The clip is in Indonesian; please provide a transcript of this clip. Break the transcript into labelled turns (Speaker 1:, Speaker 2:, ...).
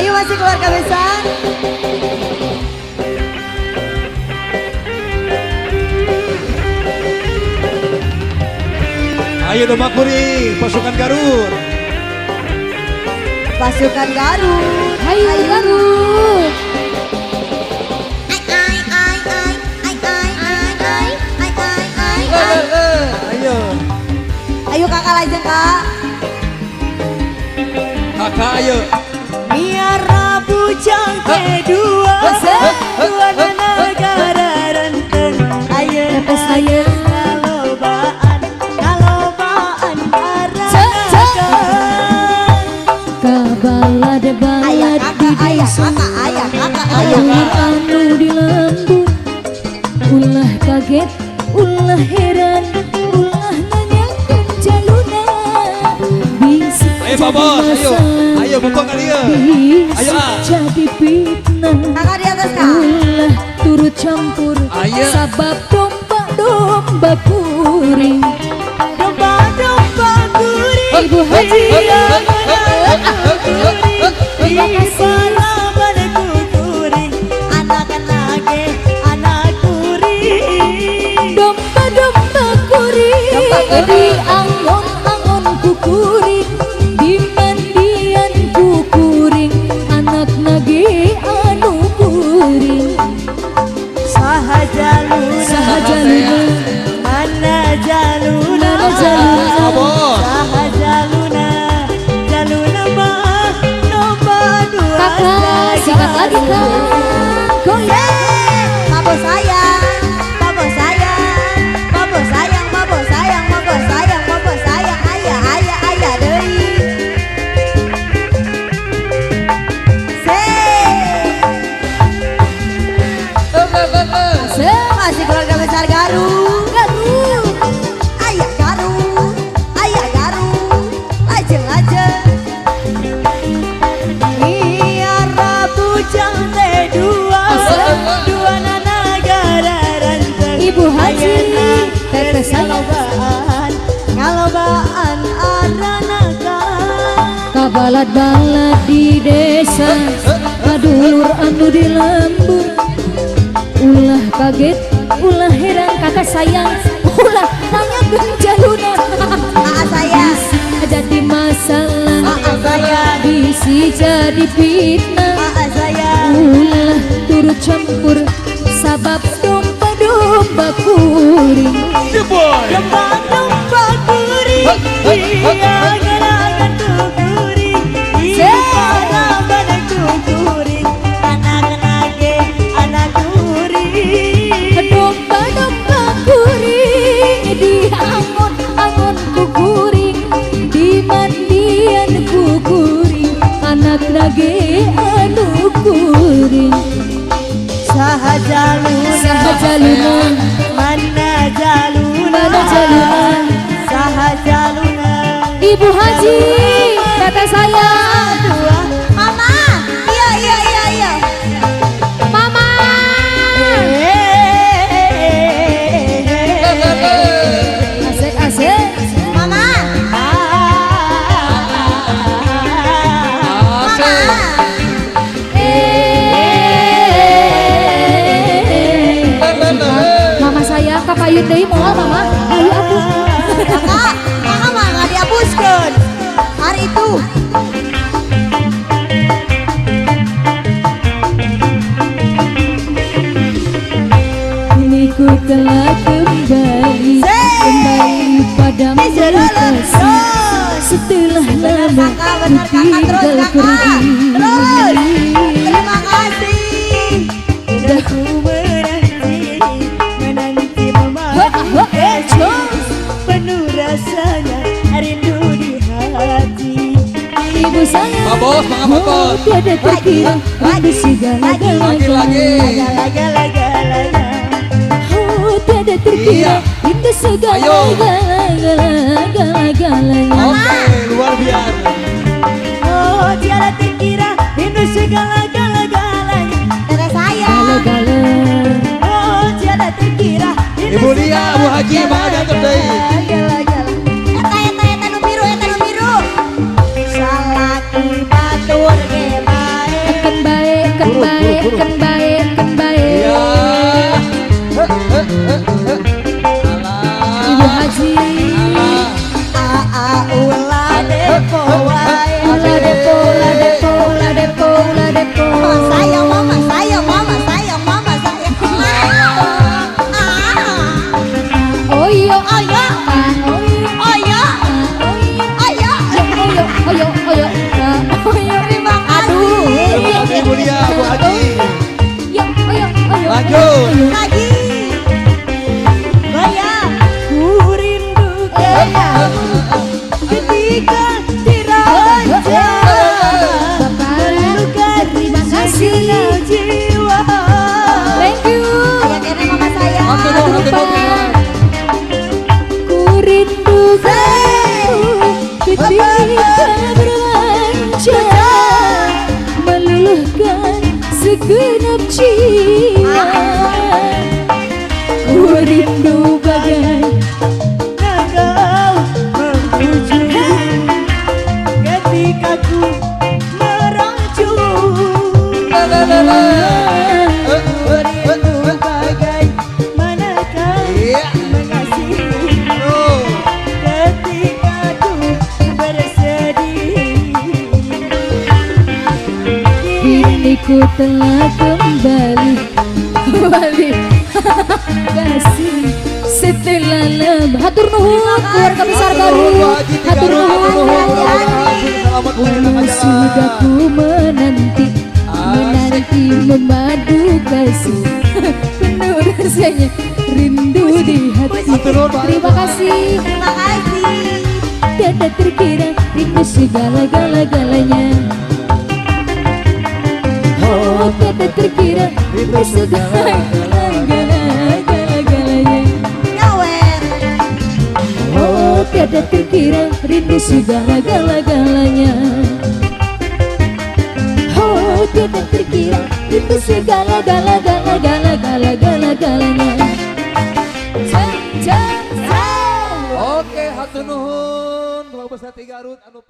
Speaker 1: Ayo masih keluarga besar.
Speaker 2: Ayo domba kuring, pasukan Garut.
Speaker 1: Pasukan Garut.
Speaker 3: Ayo Garut.
Speaker 2: Ayo.
Speaker 1: Ayo kakak lajeng kak.
Speaker 2: Kakak ayo.
Speaker 1: Miara bujang kedua, dua negara renteng. Ayo
Speaker 3: sayang. Balad di desa anu di lembur, ulah kaget, ulah heran, ulah nanyakan jaluna.
Speaker 2: Ayo babos, ayo buka kali ya. Ayo
Speaker 3: jadi fitnah.
Speaker 1: Kakak di atas kak.
Speaker 3: Ulah turut campur, sabab domba kuring.
Speaker 1: Domba kuring.
Speaker 3: Ibu Haji domba kuring di angon-angon kukuring, di mandian kukuring, anak nage anu kuring.
Speaker 1: Saha jaluna, mana jaluna, saha jaluna mah nomor dua.
Speaker 3: Kakak, sikat lagi kak.
Speaker 1: Goyang, mabok sayang, mabok sayang, mabok sayang, mabok sayang, mabok sayang, mabok sayang, ayah, ayah, ayah deui. Masih keluarga besar Garut. Ayah Garut, ayah Garut, lajeng-lajeng. Miara bujang kedua, dua negara renteng.
Speaker 3: Ibu Haji, teteh sayang.
Speaker 1: Ngalobaan aranakan.
Speaker 3: Kabalad-balad di desa, kadulur anu di lembur, ulah kaget, ulah heran, kakak sayang, ulah tanya jaluna.
Speaker 1: Sayang,
Speaker 3: Jadi masalah,
Speaker 1: sayang,
Speaker 3: bisi jadi fitnah.
Speaker 1: sayang.
Speaker 3: Ulah turut campur, sabab domba kuring.
Speaker 1: Domba kuring, angan-angan kuring, angan-angan kuring, anak kuring.
Speaker 3: Domba kuring di angon-angon kukuring, di mandian kukuring, anak nage anu kuring.
Speaker 1: Saha jaluna, mana jaluna, saha jaluna.
Speaker 3: Ibu Haji, teteh sayang.
Speaker 1: Mama, iya.
Speaker 3: Mama. Asik.
Speaker 1: Mama.
Speaker 3: Mama saya kapayun deui moal mama. Ayo atuh.
Speaker 1: Kakak mah nggak dihapuskan hari itu.
Speaker 3: Kini ku telah kembali pada mereka. Setelah lama ku tinggal pergi.
Speaker 1: Terima kasih. Udah ku menanti memakai penuh rasanya rindu di hati.
Speaker 3: Ibu sayang,
Speaker 2: Babos, babos.
Speaker 3: tiada terkira pada segala-galanya. Oh, tiada terkira rindu segala-galanya.
Speaker 2: Oke, luar biasa.
Speaker 1: Oh, tiada terkira rindu segala-galanya. Karena saya.
Speaker 3: Gala-gala.
Speaker 1: Oh, tiada terkira rindu
Speaker 2: Ibu Lia, Bu Haji, mah diatur deui.
Speaker 1: Gala-gala. Eta nu biru. Salaki batur ge bae.
Speaker 3: segenap jiwa. Ku rindu bagai
Speaker 1: Engkau memuju ketika ku meracu. Rindu bagai manakah mengasihi ketika ku bersedih.
Speaker 3: Kini ku telah kembali kasih setelah lama. Hatur nuhun keluarga besar baru. Hatur nuhun. Sudah ku menanti memadu kasih penuh rasanya rindu di hati. Terima kasih.
Speaker 1: Terima kasih.
Speaker 3: Tiada terkira rindu segala-galanya. Oh, tiada terkira rindu segala-galanya.
Speaker 1: Nyawer.
Speaker 3: Oh, tiada terkira rindu segala-galanya. Oh, tiada terkira rindu segala-galanya.
Speaker 2: Oke, hatur nuhun. Bapak Besar Tigarut anu